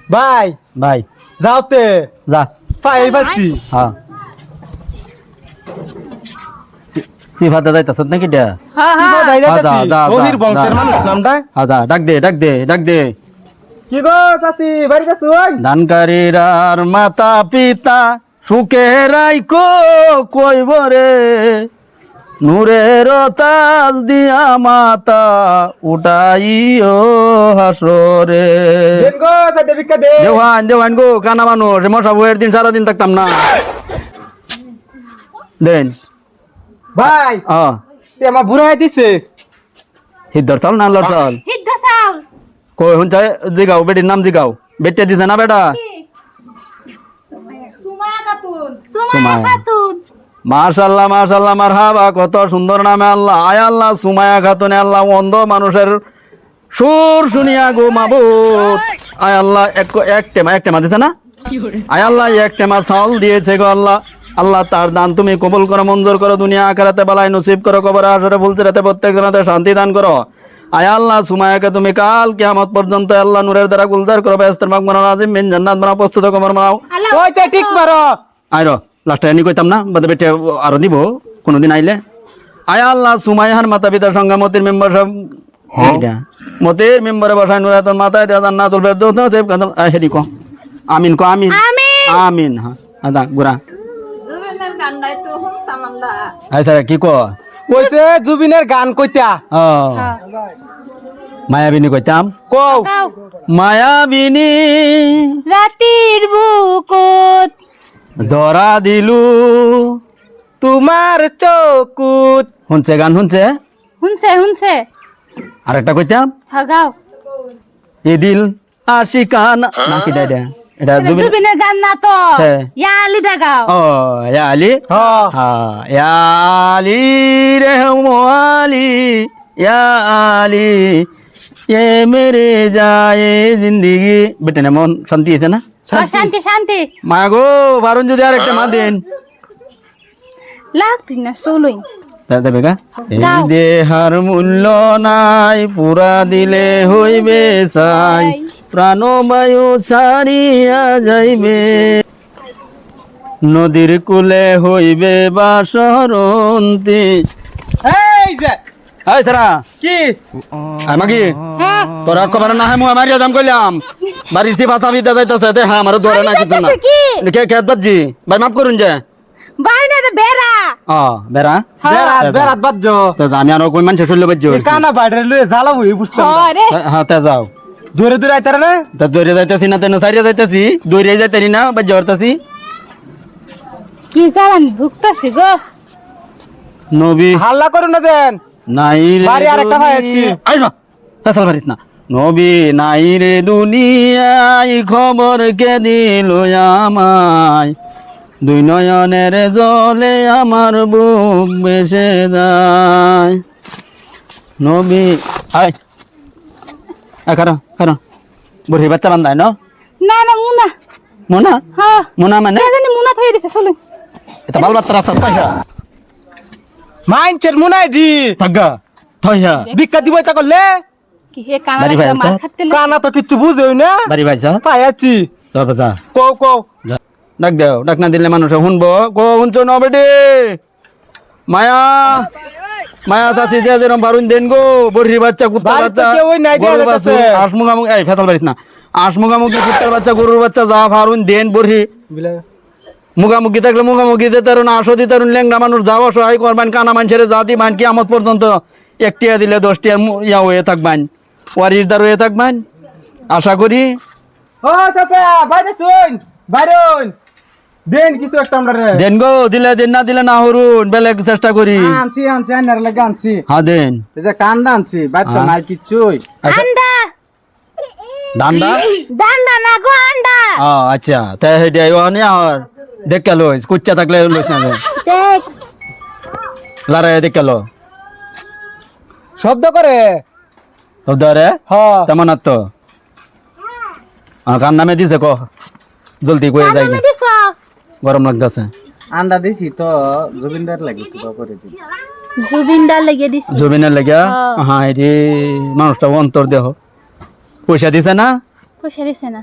ভাই ভাই যাওতে যা পাই পাচ্ছি। হ্যাঁ সিফাতে যাইতাছ নাকি এটা গভীর বংশের মানুষ নামটা যা ডাক দে ডাক দে ডাক দে কি গো চাচি বাড়ি গেছো? দানকারীর আর মাতা পিতা সুখে রাইকো কইব রে নূরের তাজ দিয়া মাতা উঠাইও হাসরে দেন গো চাচা ভিক্ষা দে। দেওয়ান দেওয়ান গো কানা মানুষ মশা বইয়ের দিন সারাদিন থাকতাম না দেন ভাই আমার বুড়া হয়ে দিছে। হিদ্দর চাল না আল্লাহর চাল হিদ্দা চাউল কই হুনছে জিগাও বেটির নাম জিগাও বেটে দিছে না বেটা সুমায়া খাতুন সুমায়া। খাতুন মাশাআল্লাহ মাশাআল্লাহ মারহাবা কত সুন্দর নামে আল্লাহ আয় আল্লাহ সুমায়া খাতুনে আল্লাহ অন্ধ মানুষের সুর শুনিয়া গো মাবুদ আয় আল্লাহ এক টেমা দিছে না আয় আল্লাহ এক টেমা চাউল দিয়েছে গো আল্লাহ আল্লাহ তার দান তুমি কবুল করো মঞ্জুর করো দুনিয়া আখিরাতে বালাই নসিব করো কবরে হাসরে ভুলতে রাতে প্রত্যেক জনাতে শান্তি দান করো আয় আল্লাহ সুমায়াকে তুমি কাল কিয়ামত পর্যন্ত আল্লাহ নূরের দ্বারা গুলজার করো বেহেশতের মাগমানা আজিম মিন জান্নাত বানাও প্রস্তুত কবর মাও ওই যে ঠিক মারো। আইরো লাস্টে এনি কইতাম না বাদে বেটে আরো দিব কোনদিন আইলে আয় আল্লাহ সুমাইহার মাতা পিতার সঙ্গে মতির মেম্বার সব মতির মেম্বারে বসায় নুরাতন মাথায় দেয়া জান্নাতুল ফেরদৌস সেব কাদম হেডি কো আমিন কো আমিন আমিন হ্যাঁ আদা গুরা জুবেনের গান্ডা একটু হুনতাম আমরা আচ্ছা কি কো কইছে জুবিনের গান কইতা ও মায়াবিনী কইতাম কও গাও মায়াবিনী রাতির বুকুত ধরা দিলু তোমার চকুত। শুনছে গান শুনছে হুনছে হুনছে আরেকটা কইতাম গাও এ দিল আশিকানা না কি ডাইডা এটা জুবিন জুবিনের গান না তো হ্যাঁ। ইয়ালিটা গাও ও ইয়া আলী হ্যাঁ हाँ या अली रहमो अली या अली ये मेरे जाए जिंदगी बेटे ना मन शांति है ना শান্তি শান্তি মা গো বারুন যদি আরেকটা মা দেন লাগতি না চলুই দাদা বেগা এই গাও। দেহার মূল্য নাই পুরা দিলে হইবে চাই প্রাণবায়ু ছাড়িয়া যাইবে নদীর কূলে হইবে বাসরন্তি এই যে এই সারা কি আমাকে হ্যাঁ তোর আর খবর না হয় মুই মারিয়া দাম কইলাম বাড়িতে ভাতা দিতে যাইতাছে দে হ্যাঁ আমার ধরে না কিছু না যাইতাছে কি? কে খেত বাজি ভাই মাফ করুন যে বাইরে তো বেড়া ও বেরা বেরাত বেরাত বাজছো তো আমি আর কই মানুষ শুনলে বাজি কানা বাইরে লয়ে জ্বালাবো বুঝতাম না। আরে হ্যাঁ তে যাও দূরে দূরে আইতারে না তা দৌড়ে যাইতাছি না তেন সাইরে যাইতাছি দৌড়ে যাইতারি না বাজি হরতাছি কি জালান ভুগতাছি গো নবী হাল্লা করুন না দেন নাই রে বাড়ি আরেকটা ভাই আছি। আই না ফেসাল মারিস না নবী নাই রে দুনিয়ায় খবর কে দিল আমায় দুই নয়নের জলে আমার বুক বেসে যায় নবী আই খারো খারো বুড়ি বাচ্চা বান্ধায় না না না মুনা মোনা হ্যাঁ মোনা মানে কে জানি মুনা থই দিছে চলুই এটা বাল বাচ্চা রাস্তা পাইছা মাইনচের মুনাই দি থাকা থইয়া ভিক্ষা দিব তা করলে কি হে কানা বাড়ি লাগা ভাই, মার আচ্ছা। খাটতে কানা তো কিচ্ছু বুঝেও না বাড়ি ভাইছা পাই আছি তবে যা কও কও যা। ডাক দেও ডাক না দিলে মানুষ শুনবো কো শুনছো না বেটি মায়া মায়া চাচি যে যেরকম পারুন দেন গো বড়ি বাচ্চা কুত্তা বাড়িতে বাচ্চা কেউই নাই দিয়া গরুর যাইতাছে। বাচ্চা আসমুগামুগ এই ফেতাল বাড়িস না আসমুগামুগি কুত্তার বাচ্চা গরুর বাচ্চা যা পারুন দেন বড়ি মুগামুগি থাকলে মুগামুগি দিতে না আসো দিতে লেংরা মানুষ যাও সহায় করবেন কানা মানুষের যা দিবেন কি আমত পর্যন্ত একটিয়া দিলে 10টিয়া ইয়া হয়ে থাকবেন ওয়ারিশদার হয়ে থাকবেন আশা করি ও চাচা বাইরে শুন বাইরন দেন কিছু একটা আমরা রে দেন গো দিলে দেন না দিলে না হরুন বেলেগ চেষ্টা করি আনছি আনছি আনার লাগে আনছি হ্যাঁ দেন এই যে কান্দা আনছি বাইর তো নাই কিচ্ছুই আন্ডা ডান্ডা ডান্ডা না গো আন্ডা আচ্ছা তাই হেডে আইওনি আর দেখ লইস কুচ্চা থাকলে লইস না দেখ লারে দেখ লো শব্দ করে ধরে হ তেমন আর তো কার নামে দিছে ক জলদি কয়ে যাই আমি দিছ গরম লাগতেছে আন্ডা দিছি তো জুবিনদার লাগে তো করে দিছি জুবিনদার লাগিয়ে দিছ জমিনের লাগিয়া হ্যাঁ রে মানুষটা অন্তর দেহ পয়সা দিছে না পয়সা দিছে না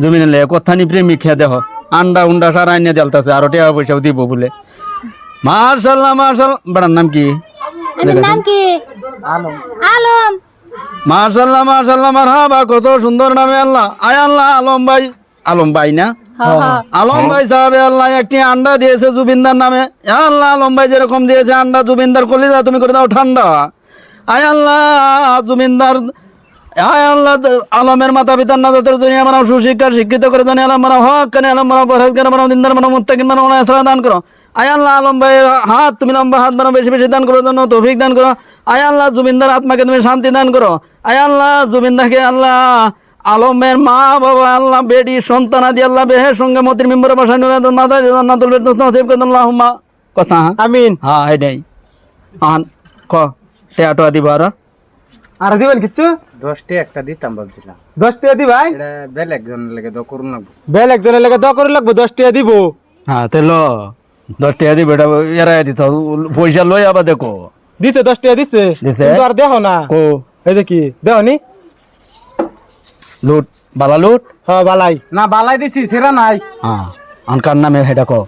জমিনে লে কথা নি প্রেমিক খেয়ে দেখো আন্ডা উন্ডা সারা আইনে দেলতাছে আর টাকা পয়সাও দিব বলে মাশাআল্লাহ মাশাআল্লাহ বেড়ার নাম কি এর নাম কি আলম আলম মাশাআল্লাহ মাশাআল্লাহ মারহাবা কত সুন্দর নামে আল্লাহ আয় আল্লাহ আলম ভাই না হ্যাঁ হ্যাঁ আলম ভাই সাহেব আল্লাহ একটি আন্ডা দিয়েছে জুবিনদার নামে আল্লাহ আলম ভাই যেরকম দিয়েছে আন্ডা জুবিনদার কলিজা তুমি করে দাও ঠান্ডা আয় আল্লাহ জুবিনদার আয় আল্লাহ আলমের মাতা পিতার নাজাতের জন্য আমরা সুশিক্ষা শিক্ষিত করে জানি আলম মারা হক কানে আলম মারা পরহেজগার মারা দিনদার মারা মুত্তাকিন মারা ওনা ইসলাম দান করো আয় আল্লাহ আলম ভাই হাত তুমি লম্বা হাত মারা বেশি বেশি দান করার জন্য তৌফিক দান করো আয় আল্লাহ জুবিনদার আত্মাকে তুমি শান্তি দান করো আয় আল্লাহ জুবিনদাকে আল্লাহ আলমের মা বাবা আল্লাহ বেডি সন্তান আদি আল্লাহ বেহের সঙ্গে মতির মেম্বরের বাসায় মাথায় জান্নাতুল ফেরদৌস নসিব করে আল্লাহুম্মা কথা আমিন। হ্যাঁ এটাই আন ক টেয়াটো দিব আর দিবেন কিচ্ছু 10টি একটা দিতাম ভাবছিলাম 10 টাকা দি ভাই এটা বেল একজনের লেগে তো করুন লাগবে বেল একজনের লেগে দোয়া করে লাগবে 10 টাকা দিব হ্যাঁ তেল 10 টাকা দিবে এটা এরাই দিত পয়সা লই আবার দেখো দিছে 10 টাকা দিছে দিছে? কিন্তু আর দেখো না কো এই দেখি দেখো নি লুট বালা লুট হ্যাঁ বালাই না বালাই দিছি সেরা নাই হ্যাঁ আনকার নামে সেটা কো